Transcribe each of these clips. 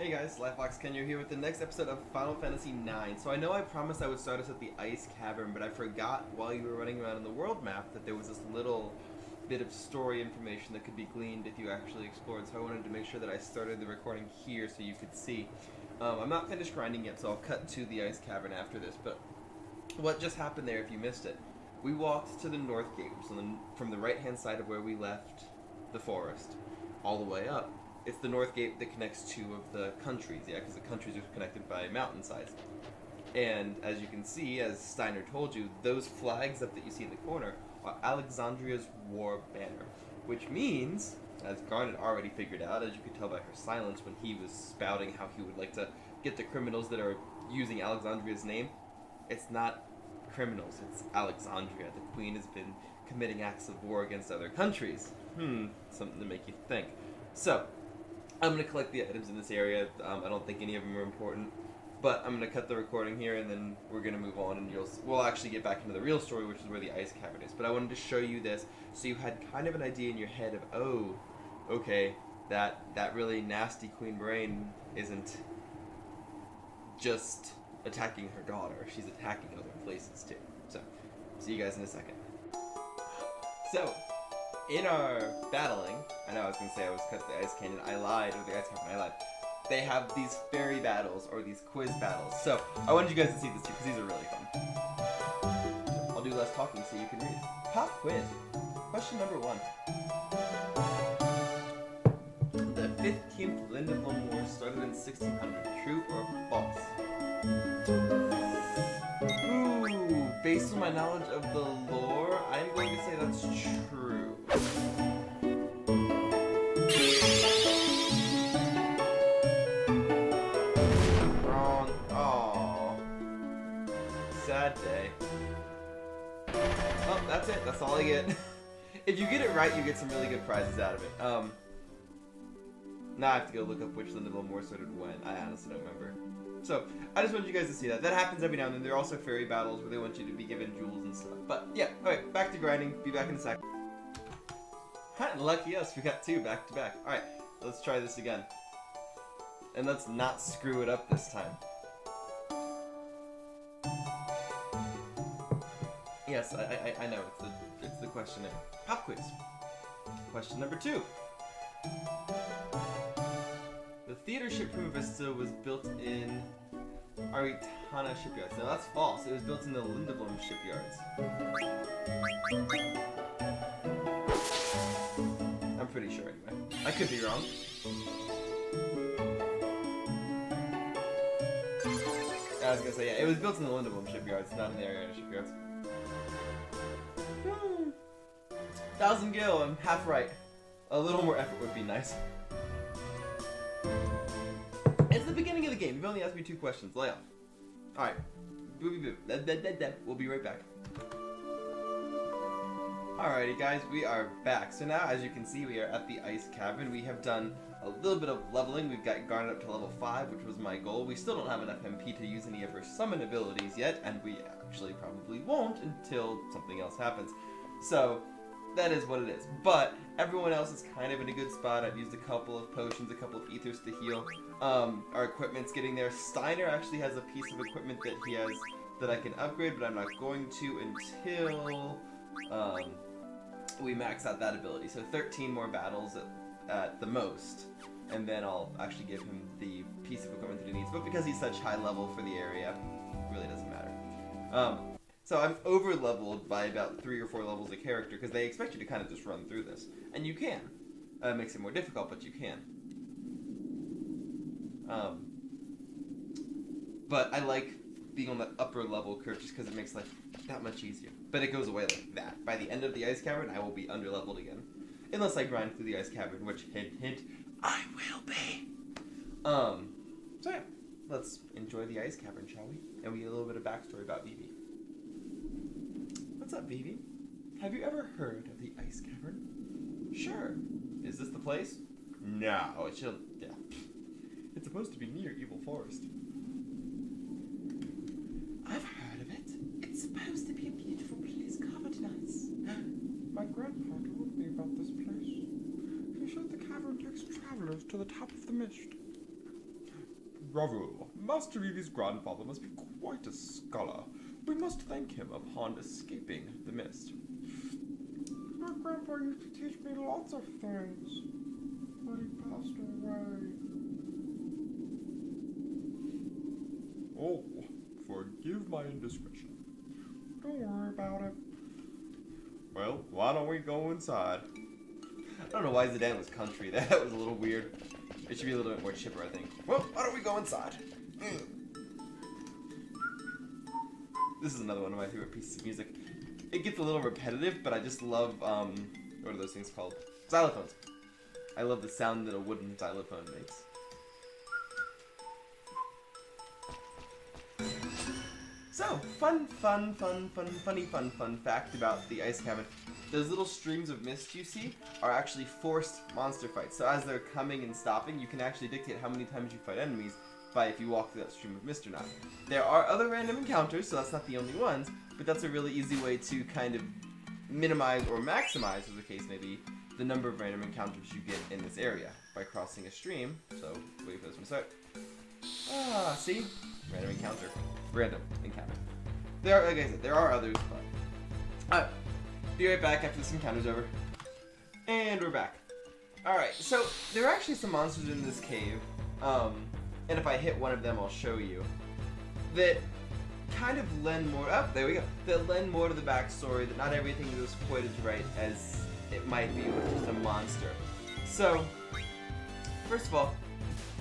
Hey guys, SlyFoxKynyo here with the next episode of Final Fantasy IX. So I know I promised I would start us at the Ice Cavern, but I forgot while you were running around in the world map that there was this little bit of story information that could be gleaned if you actually explored. So I wanted to make sure that I started the recording here so you could see. I'm not finished grinding yet, so I'll cut to the Ice Cavern after this, but what just happened there if you missed it? We walked to the North Gate, which is from the right-hand side of where we left the forest, all the way up. It's the North Gate that connects two of the countries, yeah, because the countries are connected by mountainsides. And as you can see, as Steiner told you, those flags up that you see in the corner are Alexandria's war banner, which means, as Garnet already figured out, as you could tell by her silence when he was spouting how he would like to get the criminals that are using Alexandria's name, it's not criminals, it's Alexandria. The Queen has been committing acts of war against other countries. Something to make you think. So, I'm going to collect the items in this area. I don't think any of them are important, but I'm going to cut the recording here, and then we're going to move on, and we'll actually get back into the real story, which is where the Ice Cavern is. But I wanted to show you this so you had kind of an idea in your head of, oh, okay, that really nasty Queen Brain isn't just attacking her daughter. She's attacking other places, too. So, see you guys in a second. So, in our battling, I know I was going to say I was cut the Ice Canyon, I lied, or the Ice Cavern, I lied. They have these fairy battles, or these quiz battles. So, I wanted you guys to see this too, because these are really fun. I'll do less talking so you can read. Pop quiz. Question number 1. The 15th Lindblom War started in 1600. True or false? Ooh, based on my knowledge of the lore, I'm going to say that's true. Wrong. Aww. Sad day. Oh, that's it. That's all I get. If you get it right, you get some really good prizes out of it. Now I have to go look up which Lindblom War started when. I honestly don't remember. So, I just wanted you guys to see that. That happens every now and then. There are also fairy battles where they want you to be given jewels and stuff. But, yeah. Alright, back to grinding. Be back in a sec. Lucky us, we got 2 back to back. Alright, let's try this again. And let's not screw it up this time. Yes, I know, it's the questionnaire. Pop quiz. Question number 2. The theater ship Prima Vista was built in Aritana shipyards. Now that's false. It was built in the Lindblom shipyards. I'm pretty sure anyway. I could be wrong. I was gonna say, yeah, it was built in the Lindblom shipyards, not in the Aritana shipyards. 1,000 gil, I'm half right. A little more effort would be nice. It's the beginning of the game. You've only asked me 2 questions. Lay off. Alright. We'll be right back. Alrighty guys, we are back. So now, as you can see, we are at the Ice Cavern. We have done a little bit of leveling. We've got Garnet up to level 5, which was my goal. We still don't have enough MP to use any of her summon abilities yet, and we actually probably won't until something else happens. So, that is what it is. But everyone else is kind of in a good spot. I've used a couple of potions, a couple of ethers to heal. Our equipment's getting there. Steiner actually has a piece of equipment that he has that I can upgrade, but I'm not going to until we max out that ability. So 13 more battles at the most, and then I'll actually give him the piece of equipment that he needs. But because he's such high level for the area, it really doesn't matter. So I'm over-leveled by about 3 or 4 levels of character, because they expect you to kind of just run through this. And you can. It makes it more difficult, but you can. But I like being on the upper level curve just because it makes life that much easier. But it goes away like that. By the end of the Ice Cavern, I will be under-leveled again. Unless I grind through the Ice Cavern, which, hint, hint, I will be. So yeah, let's enjoy the Ice Cavern, shall we? And we get a little bit of backstory about Vivi. What's up, Vivi? Have you ever heard of the Ice Cavern? Sure. Is this the place? No, it should. Yeah. It's supposed to be near Evil Forest. I've heard of it. It's supposed to be a beautiful place covered in ice. My grandpa told me about this place. He said the cavern takes travelers to the top of the mist. Bravo! Master Eevee's grandfather must be quite a scholar. We must thank him upon escaping the mist. My grandpa used to teach me lots of things, but he passed away. Oh, forgive my indiscretion. Don't worry about it. Well, why don't we go inside? I don't know why Zidane was country. That was a little weird. It should be a little bit more chipper, I think. Well, why don't we go inside? This is another one of my favorite pieces of music. It gets a little repetitive, but I just love, what are those things called? Xylophones. I love the sound that a wooden xylophone makes. So, fun fact about the ice cavern. Those little streams of mist you see are actually forced monster fights. So as they're coming and stopping, you can actually dictate how many times you fight enemies by if you walk through that stream of mist or not. There are other random encounters, so that's not the only ones, but that's a really easy way to kind of minimize or maximize, as the case may be, the number of random encounters you get in this area by crossing a stream. So, wait for this one to start. Ah, see? Random encounter. Random encounter. There are, like I said, there are others, but... Alright, be right back after this encounter's over. And we're back. Alright, so there are actually some monsters in this cave, and if I hit one of them, I'll show you, that kind of lend more, oh, there we go, that lend more to the backstory, that not everything is quite as right as it might be with just a monster. So, first of all,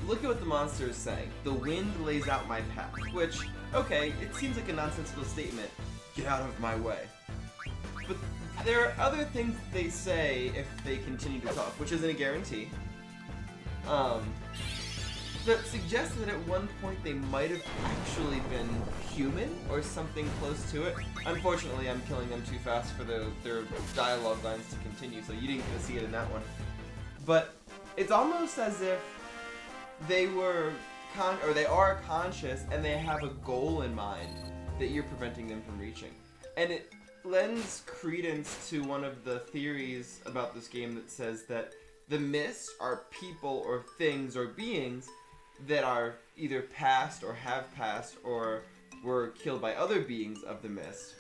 look at what the monster is saying. The wind lays out my path, which, okay, it seems like a nonsensical statement. Get out of my way. But there are other things they say if they continue to talk, which isn't a guarantee. That suggests that at one point they might have actually been human or something close to it. Unfortunately, I'm killing them too fast for their dialogue lines to continue, so you didn't get to see it in that one. But it's almost as if they were they are conscious and they have a goal in mind that you're preventing them from reaching. And it lends credence to one of the theories about this game that says that the mists are people or things or beings that are either past or have passed or were killed by other beings of the mist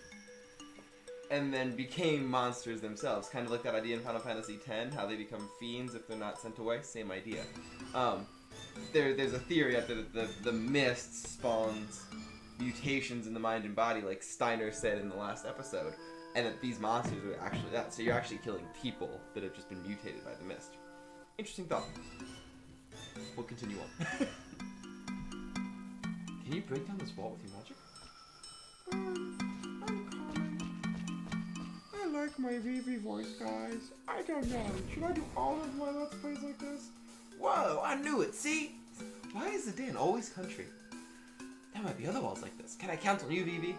and then became monsters themselves. Kind of like that idea in Final Fantasy X, how they become fiends if they're not sent away. Same idea. There's a theory out there that the mist spawns mutations in the mind and body, like Steiner said in the last episode, and that these monsters are actually that. So you're actually killing people that have just been mutated by the mist. Interesting thought. We'll continue on. Can you break down this wall with your magic? I'm coming. I like my VV voice, guys. I don't know. Should I do all of my Let's Plays like this? Whoa, I knew it. See? Why is the Dan always country? There might be other walls like this. Can I count on you, VV?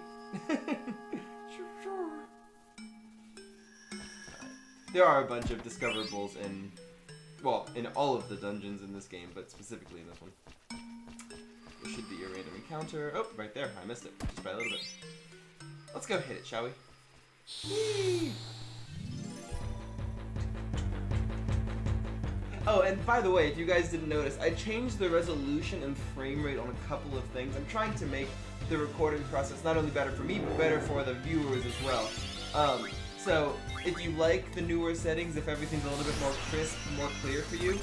Sure. There are a bunch of discoverables in all of the dungeons in this game, but specifically in this one. There should be a random encounter. Oh, right there. I missed it. Just by a little bit. Let's go hit it, shall we? Whee! Oh, and by the way, if you guys didn't notice, I changed the resolution and frame rate on a couple of things. I'm trying to make the recording process not only better for me, but better for the viewers as well. So, if you like the newer settings, if everything's a little bit more crisp, more clear for you,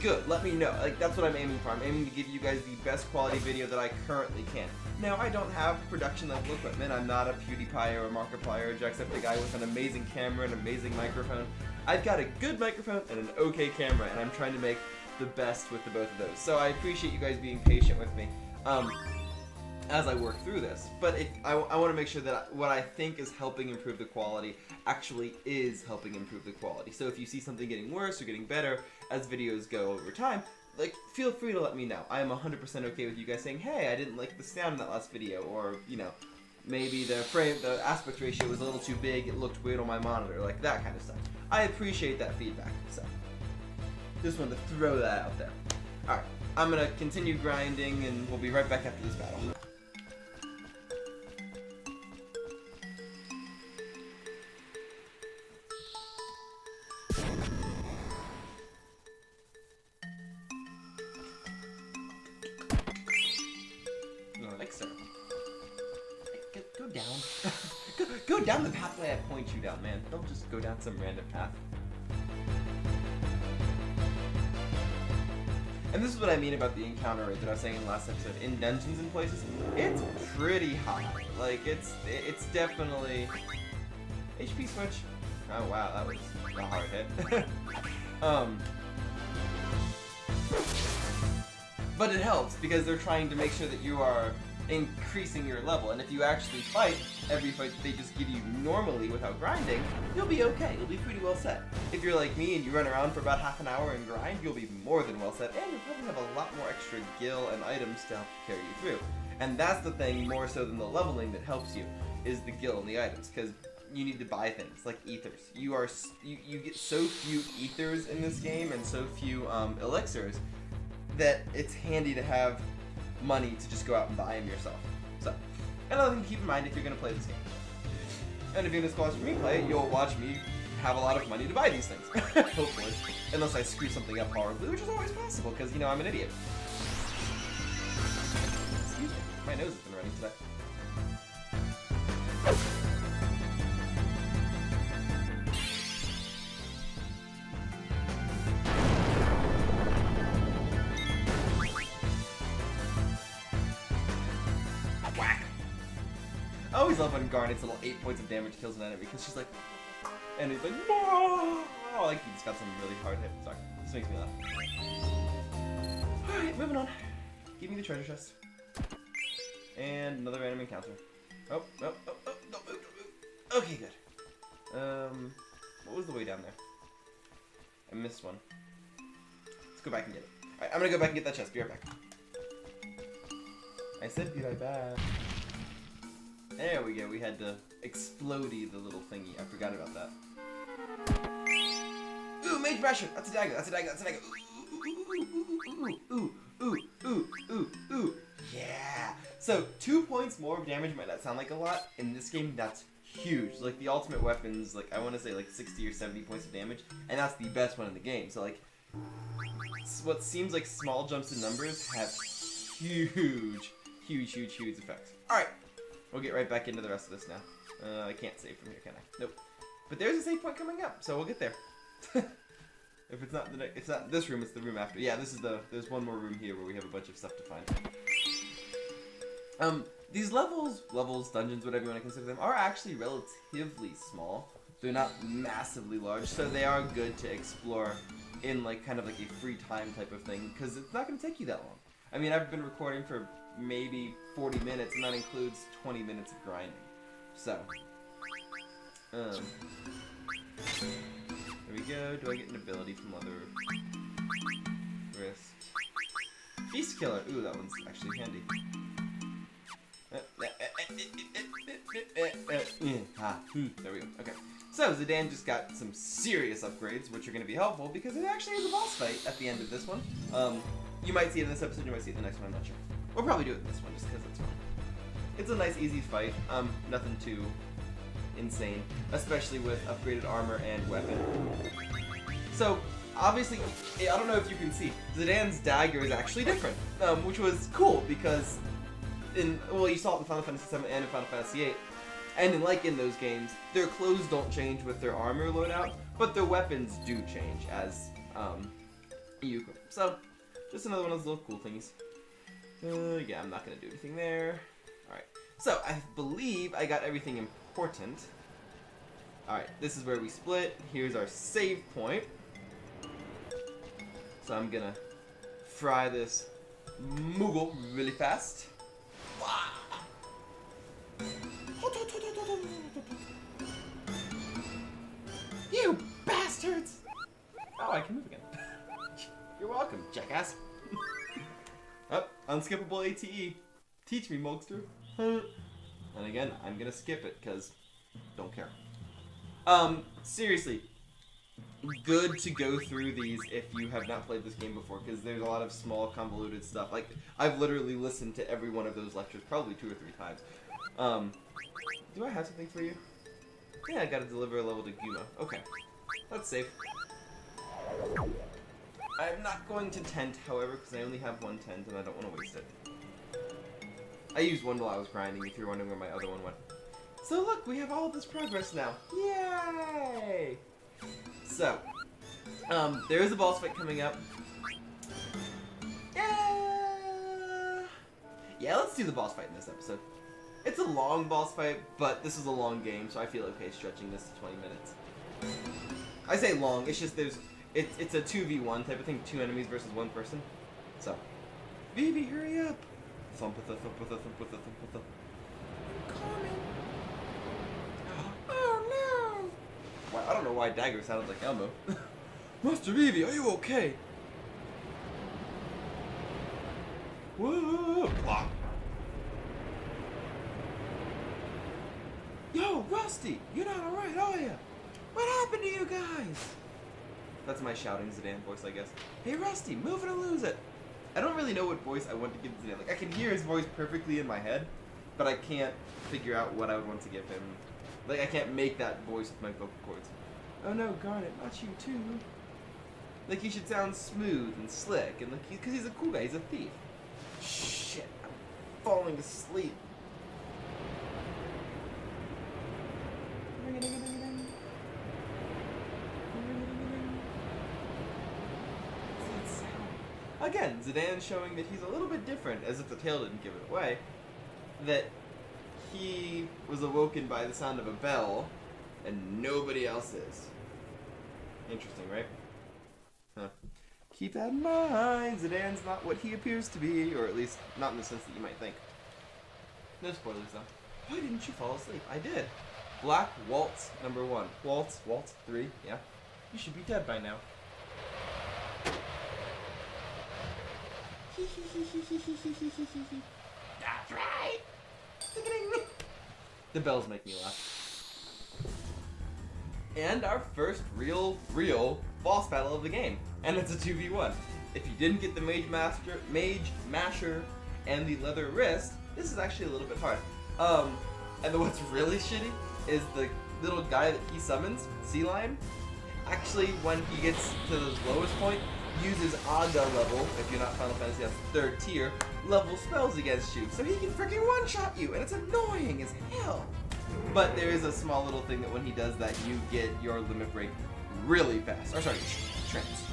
good, let me know. Like, that's what I'm aiming for. I'm aiming to give you guys the best quality video that I currently can. Now, I don't have production level equipment. I'm not a PewDiePie or a Markiplier or a Jacksepticeye with an amazing camera and amazing microphone. I've got a good microphone and an okay camera, and I'm trying to make the best with the both of those. So I appreciate you guys being patient with me as I work through this. But I want to make sure that what I think is helping improve the quality actually is helping improve the quality. So if you see something getting worse or getting better as videos go over time, like, feel free to let me know. I am 100% okay with you guys saying, hey, I didn't like the sound in that last video, or, you know, maybe the aspect ratio was a little too big, it looked weird on my monitor, like that kind of stuff. I appreciate that feedback, so just wanted to throw that out there. Alright, I'm gonna continue grinding, and we'll be right back after this battle. down the pathway I point you down, man. Don't just go down some random path. And this is what I mean about the encounter rate that I was saying in the last episode. In dungeons and places, it's pretty high. Like, it's definitely... HP switch. Oh wow, that was a hard hit. But it helps because they're trying to make sure that you are increasing your level, and if you actually fight every fight that they just give you normally without grinding, you'll be okay. You'll be pretty well set. If you're like me and you run around for about half an hour and grind, you'll be more than well set, and you'll probably have a lot more extra gil and items to help carry you through. And that's the thing, more so than the leveling, that helps you, is the gil and the items, because you need to buy things like ethers. You get so few ethers in this game and so few elixirs that it's handy to have money to just go out and buy them yourself. So, another thing to keep in mind if you're going to play this game. And if you're going to watch me play it, you'll watch me have a lot of money to buy these things. Hopefully. Unless I screw something up horribly, which is always possible, because, you know, I'm an idiot. Excuse me. My nose has been running today. I always love when Garnet's little 8 points of damage kills an enemy, because she's like, and he's like, no! Like he just got some really hard hit. Sorry, this makes me laugh. Alright, moving on. Give me the treasure chest. And another random encounter. Oh, don't move. Okay, good. What was the way down there? I missed one. Let's go back and get it. Alright, I'm gonna go back and get that chest. Be right back. I said be right back. There we go, we had to explodey the little thingy. I forgot about that. Ooh, mage basher! That's a dagger, that's a dagger, that's a dagger. Ooh. Yeah! So, 2 points more of damage might not sound like a lot. In this game, that's huge. Like, the ultimate weapons, like, I want to say like 60 or 70 points of damage, and that's the best one in the game. So, like, what seems like small jumps in numbers have huge effects. Alright! We'll get right back into the rest of this now. I can't save from here, can I? Nope. But there's a save point coming up, so we'll get there. If it's not this room, it's the room after. Yeah, there's one more room here where we have a bunch of stuff to find. These levels, dungeons, whatever you want to consider them, are actually relatively small. They're not massively large, so they are good to explore in like kind of like a free time type of thing, because it's not going to take you that long. I mean, I've been recording for maybe 40 minutes, and that includes 20 minutes of grinding. So, there we go. Do I get an ability from other risk? Feast Killer. Ooh, that one's actually handy. There we go. Okay. So, Zidane just got some serious upgrades, which are going to be helpful, because it actually is a boss fight at the end of this one. You might see it in this episode, you might see it in the next one, I'm not sure. We'll probably do it in this one, just because it's fun. It's a nice, easy fight. Nothing too insane, especially with upgraded armor and weapon. So, obviously, I don't know if you can see, Zidane's dagger is actually different, which was cool, because you saw it in Final Fantasy VII and in Final Fantasy VIII, and like in those games, their clothes don't change with their armor loadout, but their weapons do change as you equip. So, just another one of those little cool things. Yeah, I'm not going to do anything there. Alright, so I believe I got everything important. Alright, this is where we split. Here's our save point. So I'm going to fry this Moogle really fast. You bastards! Oh, I can move again. You're welcome, jackass. Oh, unskippable ATE. Teach me, Mogster. And again, I'm gonna skip it, because don't care. Seriously, good to go through these if you have not played this game before, because there's a lot of small, convoluted stuff. Like, I've literally listened to every one of those lectures probably 2 or 3 times. Do I have something for you? Yeah, I gotta deliver a level to Guma. Okay, that's safe. I'm not going to tent, however, because I only have one tent and I don't want to waste it. I used one while I was grinding, if you're wondering where my other one went. So look, we have all of this progress now. Yay! So, there is a boss fight coming up. Yeah, let's do the boss fight in this episode. It's a long boss fight, but this is a long game, so I feel okay stretching this to 20 minutes. I say long, it's just it's a 2v1 type of thing, 2 enemies versus 1 person. So, Vivi, hurry up! Thump with the thump with the thump with the thump with the. Coming. Oh no! Well, I don't know why Dagger sounded like Elmo. Master Vivi, are you okay? Whoa! Plop. Yo, Rusty, you're not alright, are ya? What happened to you guys? That's my shouting Zidane voice, I guess. Hey, Rusty, move it or lose it. I don't really know what voice I want to give Zidane. Like, I can hear his voice perfectly in my head, but I can't figure out what I would want to give him. Like, I can't make that voice with my vocal cords. Oh no, Garnet, not you too. Like, he should sound smooth and slick, and like, because he's a cool guy, he's a thief. Shit, I'm falling asleep. Again, Zidane showing that he's a little bit different, as if the tail didn't give it away. That he was awoken by the sound of a bell, and nobody else is. Interesting, right? Huh. Keep that in mind, Zidane's not what he appears to be, or at least not in the sense that you might think. No spoilers though. Why didn't you fall asleep? I did. Black Waltz number 1. Waltz 3, yeah. You should be dead by now. That's right! The bells make me laugh. And our first real boss battle of the game. And it's a 2v1. If you didn't get the Mage Masher, and the Leather Wrist, this is actually a little bit hard. And what's really shitty is the little guy that he summons, Sea Lion, actually when he gets to the lowest point, uses Aga level, if you're not Final Fantasy, that's 3rd tier, level spells against you. So he can freaking one-shot you, and it's annoying as hell. But there is a small little thing that when he does that, you get your limit break really fast. Or sorry, trance.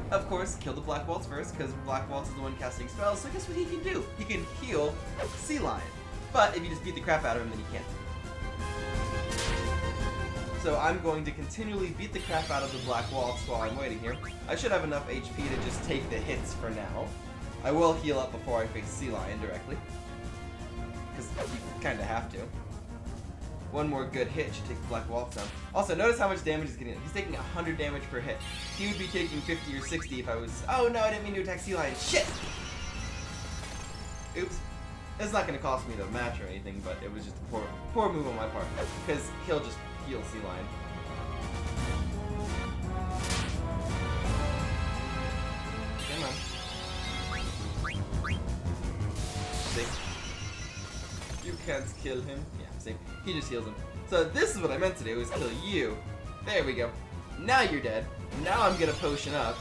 Of course, kill the Black Waltz first, because Black Waltz is the one casting spells, so guess what he can do? He can heal Sea Lion. But if you just beat the crap out of him, then he can't. So I'm going to continually beat the crap out of the Black Waltz while I'm waiting here. I should have enough HP to just take the hits for now. I will heal up before I face Sea Lion directly. Because you kind of have to. One more good hit should take the Black Waltz down. Also, notice how much damage he's getting. He's taking 100 damage per hit. He would be taking 50 or 60 if I was... Oh no, I didn't mean to attack Sea Lion. Shit! Oops. It's not going to cost me the match or anything, but it was just a poor move on my part. Because he'll just heal Sea Lion. Come on. See? You can't kill him. Yeah, see? He just heals him. So this is what I meant to do, is kill you. There we go. Now you're dead. Now I'm gonna potion up.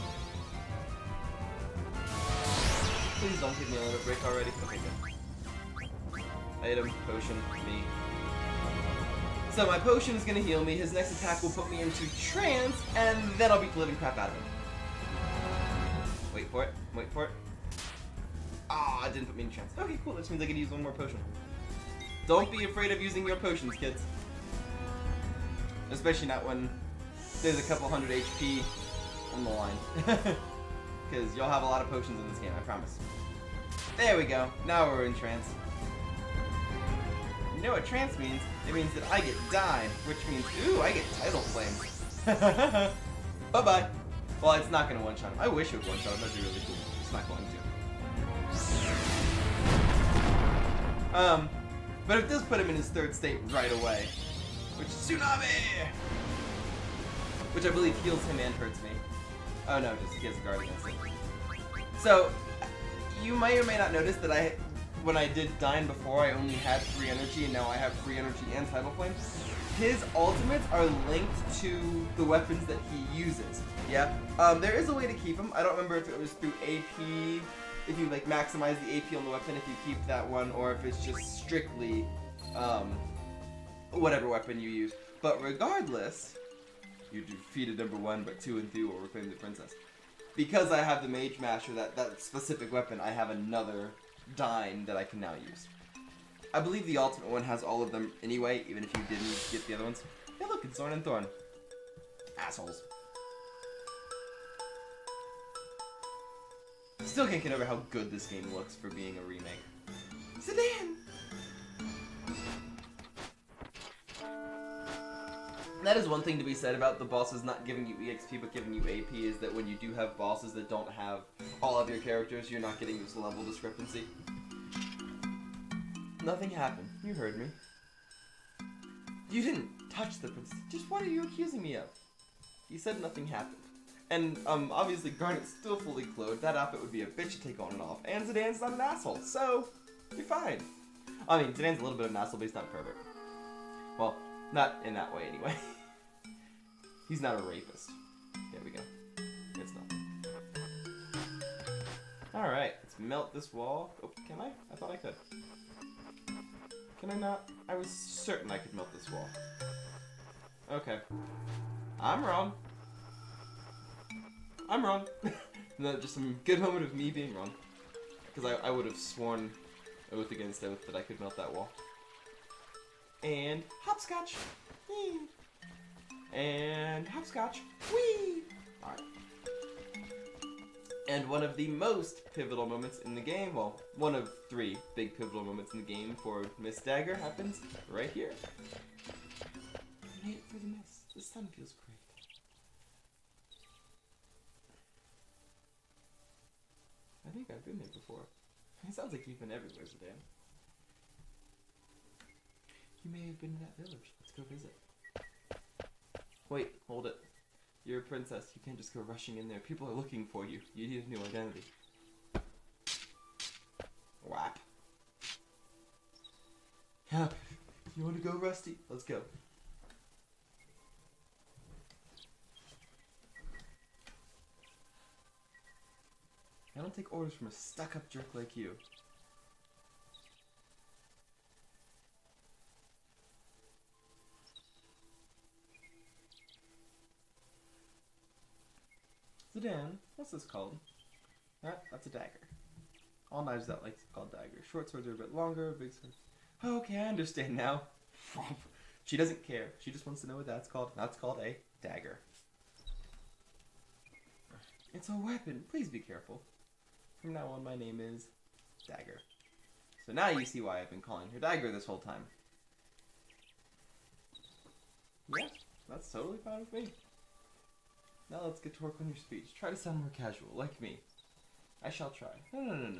Please don't give me a little break already. Okay, good. Item, potion, me. So my potion is gonna heal me, his next attack will put me into trance, and then I'll beat the living crap out of him. Wait for it, wait for it. Ah, it didn't put me in trance. Okay, cool, this means I can use one more potion. Don't be afraid of using your potions, kids. Especially not when there's a couple hundred HP on the line. Because you'll have a lot of potions in this game, I promise. There we go, now we're in trance. You know what trance means? It means that I get died, which means, ooh, I get tidal flame. Bye-bye. Well, it's not going to one-shot him. I wish it would one-shot him. That'd be really cool. It's not going to. But it does put him in his 3rd state right away. Which is Tsunami! Which I believe heals him and hurts me. Oh no, just he has a guard against it. So, you may or may not notice that when I did Dine before, I only had 3 energy, and now I have 3 energy and Tidal Flame. His ultimates are linked to the weapons that he uses. Yeah? There is a way to keep him. I don't remember if it was through AP if you like maximize the AP on the weapon, if you keep that one, or if it's just strictly whatever weapon you use. But regardless, you defeated number 1, but 2 and 3 will reclaim the princess. Because I have the Mage Master, that specific weapon, I have another Dine that I can now use. I believe the ultimate one has all of them anyway, even if you didn't get the other ones. Hey look, it's Zorn and Thorn. Assholes. Still can't get over how good this game looks for being a remake. Sedan! That is one thing to be said about the bosses not giving you EXP but giving you AP, is that when you do have bosses that don't have all of your characters, you're not getting this level discrepancy. Nothing happened. You heard me. You didn't touch the princess. Just what are you accusing me of? You said nothing happened. And, obviously Garnet's still fully clothed. That outfit would be a bitch to take on and off. And Zidane's not an asshole, so you're fine. I mean, Zidane's a little bit of an asshole, but he's not a pervert. Well, not in that way anyway. He's not a rapist. There we go. It's nothing. Alright, let's melt this wall. Oh, can I? I thought I could. Can I not? I was certain I could melt this wall. Okay. I'm wrong. I'm wrong. No, just a good moment of me being wrong. Because I would have sworn oath against oath that I could melt that wall. And hopscotch. Whee. And hopscotch. Whee! Alright. And one of the most pivotal moments in the game, well, one of 3 big pivotal moments in the game for Miss Dagger happens right here. I made it through the mist. The sun feels great. I think I've been there before. It sounds like you've been everywhere, Zidane. You may have been in that village. Let's go visit. Wait, hold it. You're a princess. You can't just go rushing in there. People are looking for you. You need a new identity. Whap. Yeah. You want to go, Rusty? Let's go. I don't take orders from a stuck-up jerk like you. Zidane, what's this called? That's a dagger. All knives out like called daggers. Short swords are a bit longer, big swords. Oh, okay, I understand now. She doesn't care. She just wants to know what that's called. That's called a dagger. It's a weapon. Please be careful. From now on, my name is Dagger. So now you see why I've been calling her Dagger this whole time. Yeah, that's totally fine with me. Now let's get to work on your speech. Try to sound more casual, like me. I shall try. No.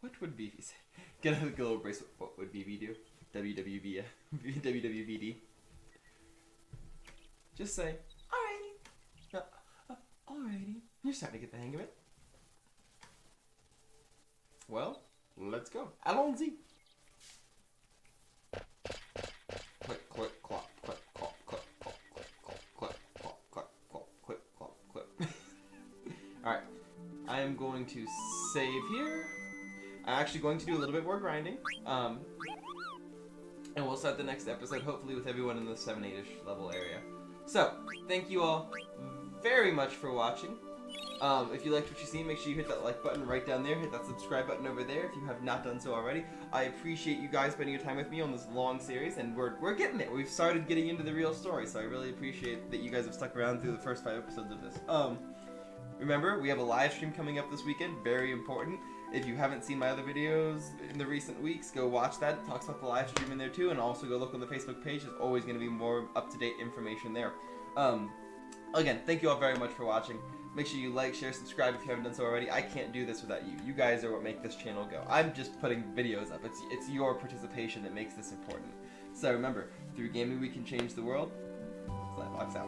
What would BV say? Get a little bracelet. What would BV do? WWVD. Just say, alrighty. Alrighty. You're starting to get the hang of it. Well, let's go. Allons-y. Click, click, clop, click, clop, click, clop, click, click, clop, click, clop, click, clop, click. Alright. I am going to save here. I'm actually going to do a little bit more grinding. And we'll start the next episode, hopefully with everyone in the 7-8-ish level area. So, thank you all very much for watching. If you liked what you see, make sure you hit that like button right down there. Hit that subscribe button over there if you have not done so already. I appreciate you guys spending your time with me on this long series, and we're getting it. We've started getting into the real story, so I really appreciate that you guys have stuck around through the first 5 episodes of this. Remember, we have a live stream coming up this weekend. Very important. If you haven't seen my other videos in the recent weeks, go watch that. It talks about the live stream in there too, and also go look on the Facebook page. There's always going to be more up-to-date information there. Again, thank you all very much for watching. Make sure you like, share, subscribe if you haven't done so already. I can't do this without you. You guys are what make this channel go. I'm just putting videos up. It's your participation that makes this important. So remember, through gaming we can change the world. Slyfox out.